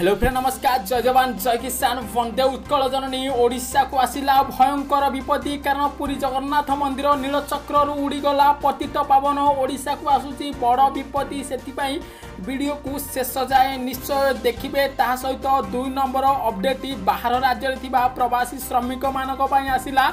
Hello friend नमस्कार जय जवान जय किसान वंदे उत्कल जननी ओडिशा को आसिला भयंकर विपत्ति कारण पुरी जगन्नाथ मंदिर नीलचक्र उड़ीगला पतित पावन ओडिशा को आसुची बड़ विपत्ति से वीडियो को शेष जाए निश्चय देखिए ता सहित 2 नंबर अपडेट बाहर राज्य प्रवासी श्रमिक मानक आसिला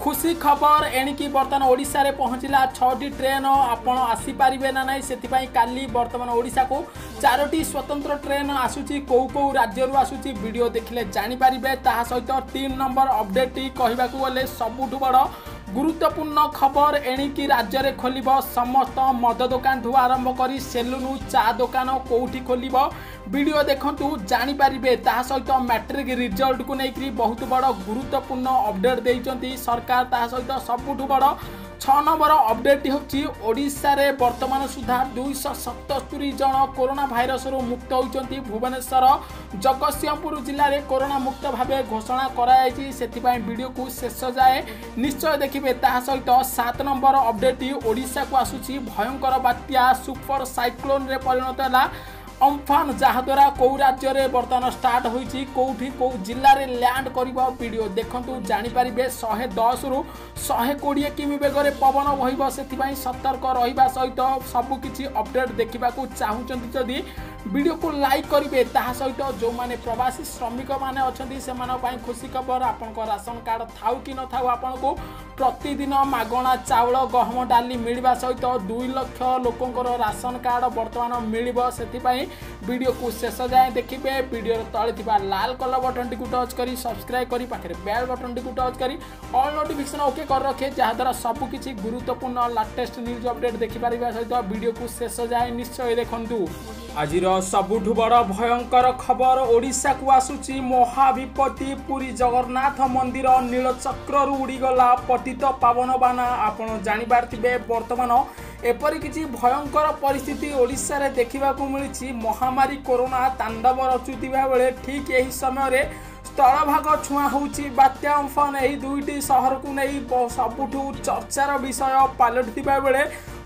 खुशी खबर एणिकी बर्तमान ओडिशा रे पहुँचला 6टी ट्रेन आपण आसीपारे ना ना से काली बर्तमान ओडिशा को 4टी स्वतंत्र ट्रेन आसूची कौ राज्य आसूची वीडियो देखिले जानीपारे ता सहित 3 नंबर अपडेट कहवाक गले सबुठु बड़ गुरुत्वपूर्ण खबर एणिकी राज्य में खोल समस्त मद दुकान ठू आरंभ कर सेलून चा दुकान कौटी खोल वीडियो देखु जानीपारे ता सहित मैट्रिक रिजल्ट को लेकर बहुत बड़ गुरुत्वपूर्ण अपडेट देते सरकार ता सहित सबुठु बड़ 6 नंबर अपडेट होशा रे वर्तमान सुधा 277 जन कोरोना भाइरस मुक्त होती भुवनेश्वर जगतसिंहपुर जिले में कोरोना मुक्त भाव घोषणा कराई से वीडियो को शेष जाए निश्चय देखिए ता सहित 7 नंबर अपडेट ओडिशा को आसूची भयंकर बात्या सुपर साइक्लोन रे परिणत है अम्फान जहाद्वारा कौ राज्य में बर्तमान स्टार्ट होती कौटी कौ जिले में लैंड कर वीडियो देखु जानीपारे 110 रु 120 किमी बेगर पवन बह से सतर्क रहा सहित सबकि अपडेट देखा चाहते जदि वीडियो को लाइक करेंगे ता सहित जो मैंने प्रवासी श्रमिक मैंने अच्छा खुशी खबर आपण राशन कार्ड थाउ कि न थाउ आपण को प्रतिदिन मागणा चाउल गहम डाली मिलवा सहित 2 लाख लोकंर राशन कार्ड बर्तमान मिल से वीडियो को शेष जाए देखिए वीडियो तले लाल कलर बटन टी टच कर सब्सक्राइब कर पाखे बेल बटन टी टच कर ऑल नोटिफिकेशन ओके कर रखे जहाद्वारा सबकि गुरुत्वपूर्ण लेटेस्ट न्यूज अपडेट देखिपारे सहित वीडियो को शेष जाए निश्चय देखु आज सबुठु बड़ भयंकर खबर ओडिशा को आसूची महाविपत्ति पुरी जगन्नाथ मंदिर नीलचक्र उड़ीगला पतित पावन बाना आपण जानिपारे वर्तमान एपरी किसी भयंकर परिस्थिति ओडिशा रे देखा मिली महामारी कोरोना तांडव रचुवा बेले ठीक यही समय स्थल भाग छुआ होची बात्या अम्फान यही 2टी सहर को नहीं सबुठु चर्चार विषय पलटिवा बेले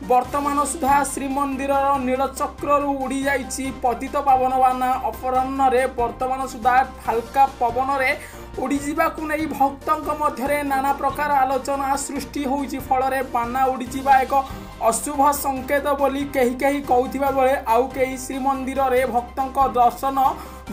वर्तमान सुधा श्रीमंदिर नीलचक्र उड़ी जाइछि पतित पावन बाना अपराह्न रे वर्तमान सुधा हाल्का पवन रे उड़ी जावाकू नहीं भक्तों मध्य नाना प्रकार आलोचना सृष्टि होइछि फल बाना उड़ी जावा एक अशुभ संकेत बोली कही कहूथिबा बेले आउ कई श्रीमंदिर रे भक्तों दर्शन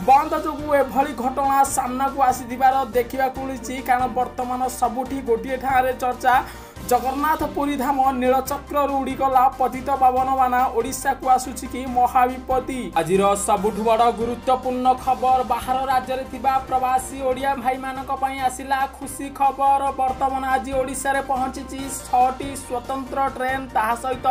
बंद जो एभली घटना सामना को आसीथिबार देखा मिली कारण वर्तमान सबुठी गोटे ठारे चर्चा जगन्नाथ पुरी धाम नीलचक्र उड़ीगला पतित पावन बाना ओडिशा को आसूची कि महाविपत्ति आज सबुठु बड़ गुरुत्वपूर्ण खबर बाहर राज्य में प्रवासी ओडिया भाई मानक आसिला खुशी खबर वर्तमान आज ओडिशा रे पहुंची 6टी स्वतंत्र ट्रेन ता सहित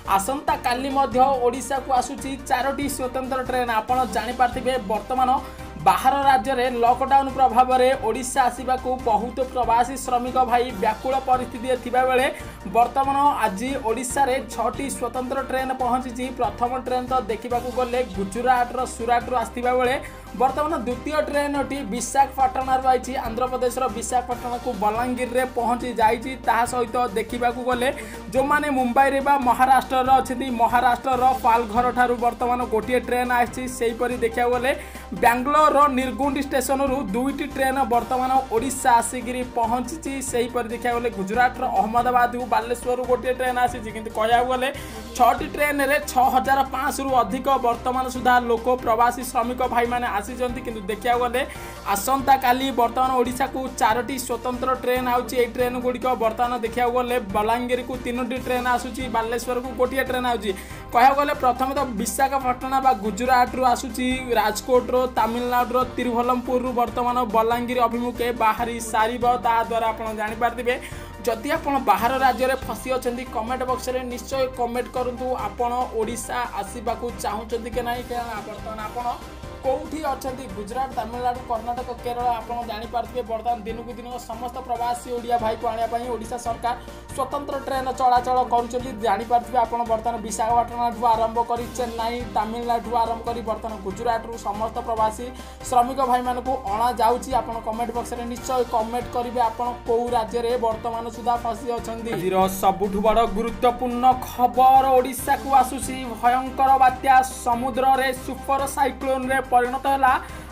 आसंता काली ओडिशा को आसूची 4टी स्वतंत्र ट्रेन आपण जानिपारथिबे वर्तमान बाहर राज्य में लॉकडाउन प्रभाव में ओडिशा आसवा को बहुत प्रवासी श्रमिक भाई व्याकुल परिस्थिति थिबा बेले वर्तमान आज ओडिशा रे 6टी स्वतंत्र ट्रेन पहुंची प्रथम ट्रेन तो देखा गले गुजरात सुराट आसवा बेले वर्तमान द्वितीय ट्रेन टी विशाखापट्टन आई आंध्र प्रदेश विशाखापट्टन को बलांगीर रे पहुंची जाइए सहित देखा गले जो मैंने मुंबई रे महाराष्ट्र अच्छी महाराष्ट्र पालघर ठारू वर्तमान गोटे ट्रेन आसपरी देखा गले बेंगलोर निर्गुंडी स्टेशन रु 2टी ट्रेन वर्तमान ओडिशा आसिक पहुंची से देखा गले गुजरात अहमदाबाद बालेश्वर गोटे ट्रेन आसी कहया गले 6टी ट्रेन रे 6500 रु अधिक वर्तमान सुधा लोक प्रवासी श्रमिक भाई माने आसी किंतु देखा गले आसंता काली वर्तमान ओडिशा को 4टी स्वतंत्र ट्रेन आउची ट्रेन गुड़िक वर्तमान देखा गले बलांगीर को 3टी ट्रेन आसूची बालेश्वर को गोटे ट्रेन आउची कह गले प्रथम तो विशाखापट्टन बा गुजरात रु आसूची राजकोट रो तमिलनाडु तिरुवल्लमपुर रु वर्तमान बलांगीर अभिमुखे बाहरी सारिब ता द्वारा आप जानीपारे जदि आप बाहर राज्य में फसी अच्छा कमेंट बॉक्स में निश्चय कमेंट करूँ आपण ओडिशा आसवा चाहते कि नहीं बर्तमान आप कौटी अच्छा गुजरात तमिलनाडु कर्णाटक केरल आप जानीपारे बर्तमान दिन को दिन समस्त प्रवासी ओडिया भाई को आने ओडिशा सरकार स्वतंत्र ट्रेन चलाचल करूपारे आप बर्तमान विशाखापट्टन आरंभ कर चेन्नई तमिलनाडु आरंभ कर बर्तमान गुजरात समस्त प्रवासी श्रमिक भाई मान को अणा जाऊँगी आप कमेंट बॉक्स में निश्चय कमेंट करेंगे आप कौ राज्य में बर्तमान सुधा फसी अच्छा सबुठु बड़ गुरुत्वपूर्ण खबर ओडिशा को आसूसी भयंकर बात्या समुद्र रे सुपर साइक्लोन रे परिणत है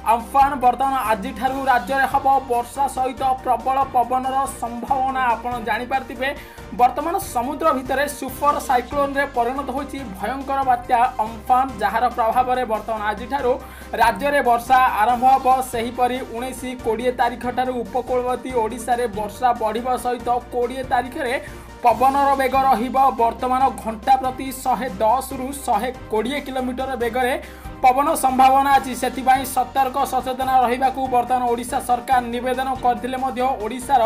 अम्फान बर्तमान आज राज्य में हम वर्षा सहित प्रबल पवनर संभावना आपड़ जापारे। बर्तमान समुद्र भितर सुपर साइक्लोन रे परिणत होती भयंकर बात्या अम्फान जार प्रभाव में बर्तमान आज राज्य में वर्षा आरंभ हम। सेहीपरि 19-20 तारीख ठारू उपकूलवर्ती ओडिशा रे वर्षा बढ़िबा सहित 20 तारीख रे पवनर बेग रहिबो वर्तमान घंटा प्रति 110 रु 120 किलोमीटर बेगरे पवन संभावना अच्छी से सतर्क सचेतन रहा बर्तमान ओडिशा सरकार निवेदन करथिले मध्य ओडिशार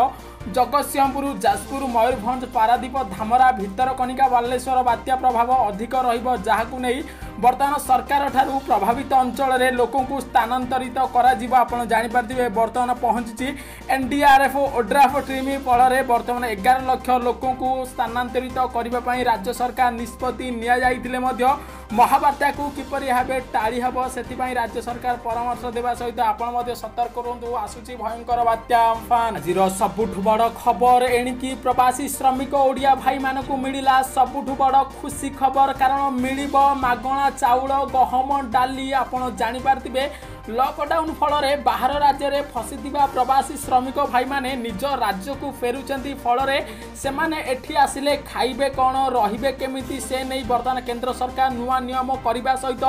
जगतसिंहपुर जाजपुर मयूरभंज पारादीप धामरा भितरकनिका बालेश्वर बात्या प्रभाव अधिक रहिबो जाहाकु नै बर्तमान सरकार ठारू प्रभावित अंचल रे लोकों को स्थानांतरित करा जिवो। आपण जानि पारथिबे बर्तमान पहुंची एनडीआरएफ ओड्राफ टीम फल बर्तमान 11 लाख लोकों को स्थानांतरित करने पई राज्य सरकार निष्पत्ति निया जाइथिले मध्य महाबात्या को किपरि भाबे टाड़ी हबो सेतिपई राज्य सरकार परामर्श देवा सहित आपण मध्य सतर्क रहंतु। आसुची भयंकर बात्या अम्फान। आजिर सबुठु बड़ खबर एणिकी प्रवासी श्रमिक ओडिया भाई मानकु मिलिला सबुठु बड़ खुशी खबर कारण मिलिबो मागणा चाउल गहम डाली। आपण जानि पारथिबे लॉकडाउन फल बाहर राज्य में फसीथिबा प्रवासी श्रमिक भाई माने निज राज्य को फेरुचंती फल से माने एठी आसिले खाइबे कौन रहिबे केमिति से नहीं बर्तमान केंद्र सरकार नुआ नियम करने सहित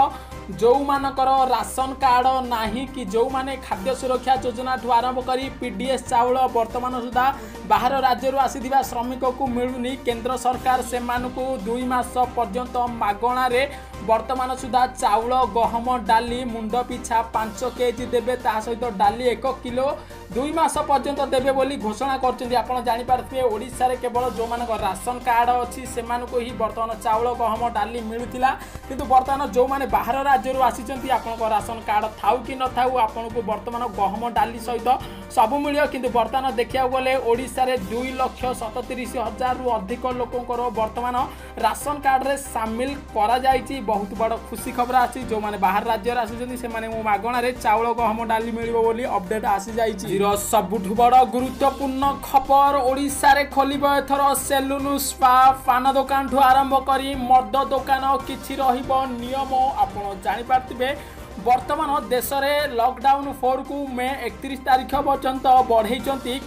जो मानकर राशन कार्ड नाही कि जो माने खाद्य सुरक्षा योजना ठू आरंभ करी पीडीएस चाउल वर्तमान सुधा बाहर राज्य आसीथिबा श्रमिक को मिलुनी केंद्र सरकार से मानकु 2 मास पर्यंत मागणा रे वर्तमान सुधा चाउल गहम डाली मुंड पिछा 5 केजी देबे ता सहित डाली 1 किलो 2 मास पर्यंत देबे बोली घोषणा करछन्ती। आपण जानि पारथिबे ओडिसा रे केवल जो मानक राशन कार्ड अछि से मानकु ही वर्तमान चाउल गहम डाली मिलुतिला किंतु वर्तमान जो माने बाहर राज्य आसीचंती आपनको राशन कार्ड थाउ कि न थाउ आपनको वर्तमान गहम डाली सहित सब मिलियो किंतु वर्तमान देखिया गले ओडिसा रे 2,37,000 रु अधिक लोकंकर वर्तमान राशन कार्ड रे शामिल करा जायछि। बहुत बड़ खुशी खबर आछि जो माने बाहर राज्य आसीचंती से माने मो मागणा रे चाउल गहम डाली मिलिबो बोली अपडेट आसी जायछि। सबुठु बड़ गुरुत्वपूर्ण खबर ओडिशा रे खोलिबो एथर सेलुन स्पा पान दुकान ठू आरंभ करी मद दुकान किछि रहिबो नियम। आपण जानि पारथिबे वर्तमान देश में लॉकडाउन 4 को मे 31 तारीख पर्यंत बढ़ई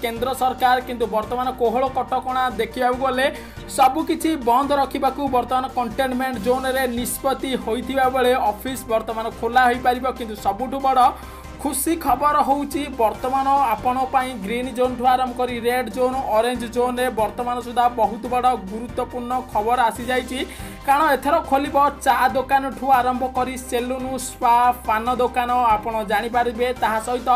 केंद्र सरकार किंतु वर्तमान कोहल कटकणा देखा गले सबकि बंद रखा वर्तमान कंटेनमेंट जोन रे निष्पत्ति होइथिबा बेले ऑफिस वर्तमान खोला हो पार किंतु सबुठु बड़ खुशी खबर होउची वर्तमान आपण पाई ग्रीन जोन ठू आरंभ करी रेड जोन ऑरेंज जोन रे वर्तमान सुधा बहुत बड़ गुरुत्वपूर्ण खबर आसी जाइची कारण एथर खोलिबो चा दुकान ठू आरंभ करी सेलुन स्पा पान दुकान। आपण जानि पारिबे ताहा सहित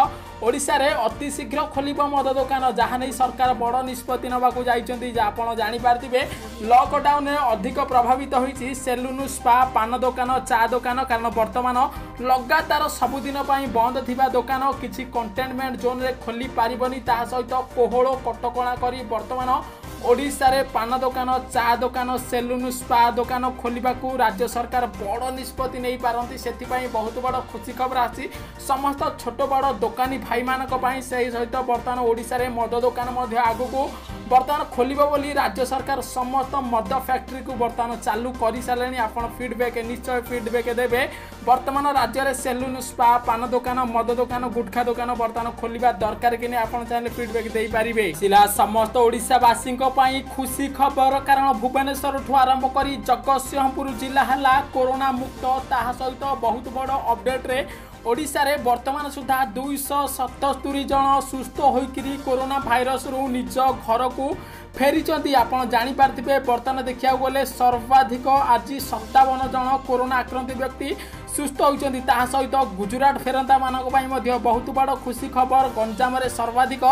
ओडिशा रे अति शीघ्र खोलिबो मद दुकान जहाँ नहीं सरकार बड़ निष्पत्ति नबाकू जाइचंती। आपण जानि पारथिबे लॉकडाउन रे अधिक प्रभावित होईची सेलुन स्पा पान दुकान चा दुकान कारण वर्तमान लगातार सबुदिन पई बंद थिबा दुकान किछि कंटेनमेंट जोन रे खोली पारिबनी ताहा सहित कोहଳ कटकणा करी वर्तमान ओडिशा रे पान दुकान चा दुकान सेलुन स्पा दुकान खोलिबा को राज्य सरकार बड़ निष्पत्ति नहीं पारंती। सेतिपई बहुत बड़ खुशी खबर आसी समस्त छोट बड़ दुकानी भाई मानक पई सही सहित वर्तमान ओडिशा रे मद दुकान मध्य आगु को वर्तमान खोलिबो बोली राज्य सरकार समस्त मद फैक्ट्री को वर्तमान चालू करि सालेनी। आपण फीडबैक निश्चय फीडबैक देबे वर्तमान राज्य रे सेलुन स्पा पान दुकान मद दुकान गुटखा दुकान वर्तमान खोलिबा दरकार कि नहीं आपण चाहे फीडबैक देई पारिबे। सिला समस्त ओडिशावासी पाई खुशी खबर कारण भुवनेश्वर ठू आरंभ करी जगतसिंहपुर जिला है कोरोना मुक्त ताहा सहित बहुत बड़ अपडेट रे ओडिशा रे वर्तमान सुधा 277 जन सुस्थ होइकिरी कोरोना भाइरस रु निज घर को फेरी। आपण जानि पारथिबे वर्तमान देखिया गले सर्वाधिक आज 57 जन कोरोना आक्रांत व्यक्ति सुस्थ होइचंती ताहा सहित गुजरात फेरंता मानक पई मध्य बहुत बड़ खुशी खबर। गंजाम रे सर्वाधिक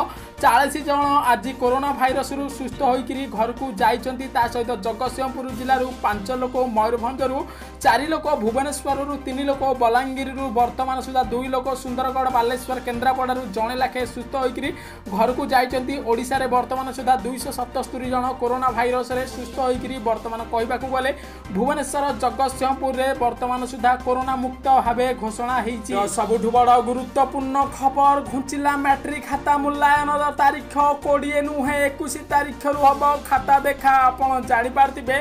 40 जन आज कोरोना भाइरस रु सुस्थ होइकिरी घर को जाइचंती ता सहित जगतसिंहपुर जिल्ला रु 5 लोक मयूरभंज रु 4 लोक भुवनेश्वर रु 3 लोक बलांगीर रु वर्तमान सुधा 2 लोक सुंदरगढ़ बालेश्वर केन्द्रापड़ा रु जणे लाखे सुस्थ होइकिरी घर को जाइचंती। ओडिशा रे वर्तमान सुधा 277 जन कोरोना भाइरस रे सुस्थ होइकिरी वर्तमान कहबाकू गले भुवनेश्वर जगतसिंहपुर रे वर्तमान सुधा कोरोना मुक्त भावे घोषणा होइछि। सबुठु बड़ गुरुत्वपूर्ण खबर घुंचिला मैट्रिक खाता मूल्यांकन तारीख 20 नुहे 21 तारीख रु हम खाता देखा। आपण जानि पारथिबे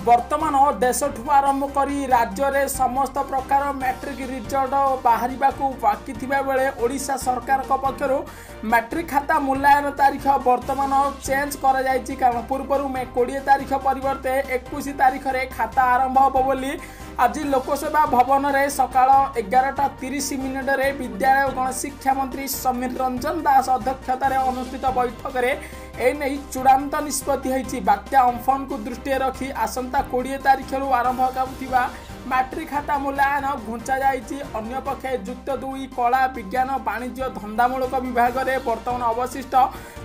वर्तमान देशठू आरंभ करी राज्य में समस्त प्रकार मैट्रिक रिजल्ट बाहर बाकी थिबा बेले ओडिशा सरकार पक्षर मैट्रिक खाता मूल्यांकन तारीख वर्तमान चेंज कर जायछि। कारण पूर्व मे 20 तारीख परिवर्ते 21 तारीख रे खाता आरंभ होबो बोली आज लोकसेवा भवन में सकाळ 11:30 रे विद्यालय गण शिक्षा मंत्री समीर रंजन दास अध्यक्षतार अनुष्ठित बैठक में एने चूड़ांत निष्पत्ति होईछि। बात्या अम्फन को दृष्टि रखी आसंता 20 तारीख आरंभ होगा मैट्रिक खाता मूल्यांकन घुंचा जाइछि। अन्य पक्षे युक्त 2 कला विज्ञान वाणिज्य धंदामूलक विभाग में वर्तमान अवशिष्ट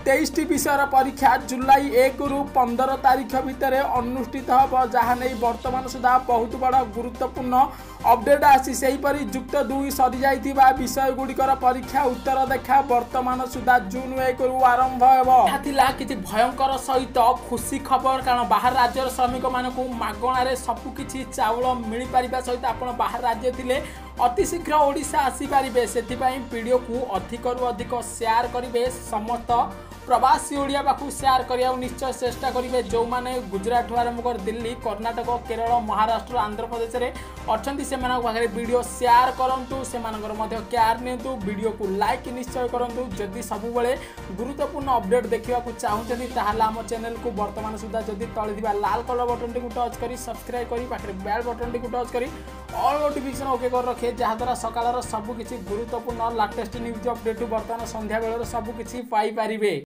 23टी विषय परीक्षा जुलाई 1 रु 15 तारीख भितर अनुष्ठित होब, जहाँ नहीं वर्तमान सुधा बहुत बड़ गुरुत्वपूर्ण अपडेट आसी। सेहीपरि युक्त 2 सरी जाइथिबा विषय गुड़िकर परीक्षा उत्तर देखा वर्तमान सुधा जून 1 रु आरंभ होब। किछि भयंकर सहित खुशी खबर, कारण बाहर राज्यर श्रमिक मानकु मागणारे सबकिछि चाउल मिल पारिबा सहित आपण बाहर राज्य थिले अति शीघ्र ओडिशा आसी पारिबे। सेथिपाई वीडियो को अधिकरु अधिक शेयर करिवे, समस्त प्रवासी ओडिया पाखु शेयर करिया निश्चय चेष्टा करिवे। जो माने गुजरात आरंभ कर दिल्ली, कर्नाटक, केरल, महाराष्ट्र, आंध्र प्रदेश रे अछंती सेमानक पाखरे वीडियो शेयर करंतु, सेमानकर मध्ये केयर नियंतु, वीडियो को लाइक निश्चय करंतु। जदि सबु बेले गुरुत्वपूर्ण अपडेट देखिबा को चाहुचंती ताहाला हम चैनल को वर्तमान सुधा जदि तळे दिबा लाल कलर बटन टी को टच करी सब्सक्राइब करी पाखरे बेल बटन टी को टच करी ऑल नोटिफिकेशन ओके कर रखे, जहा द्वारा सकाळर सबु किछि गुरुत्वपूर्ण लेटेस्ट न्यूज अपडेट वर्तमान संध्या बेलर सबु किछि पाई पारिबे।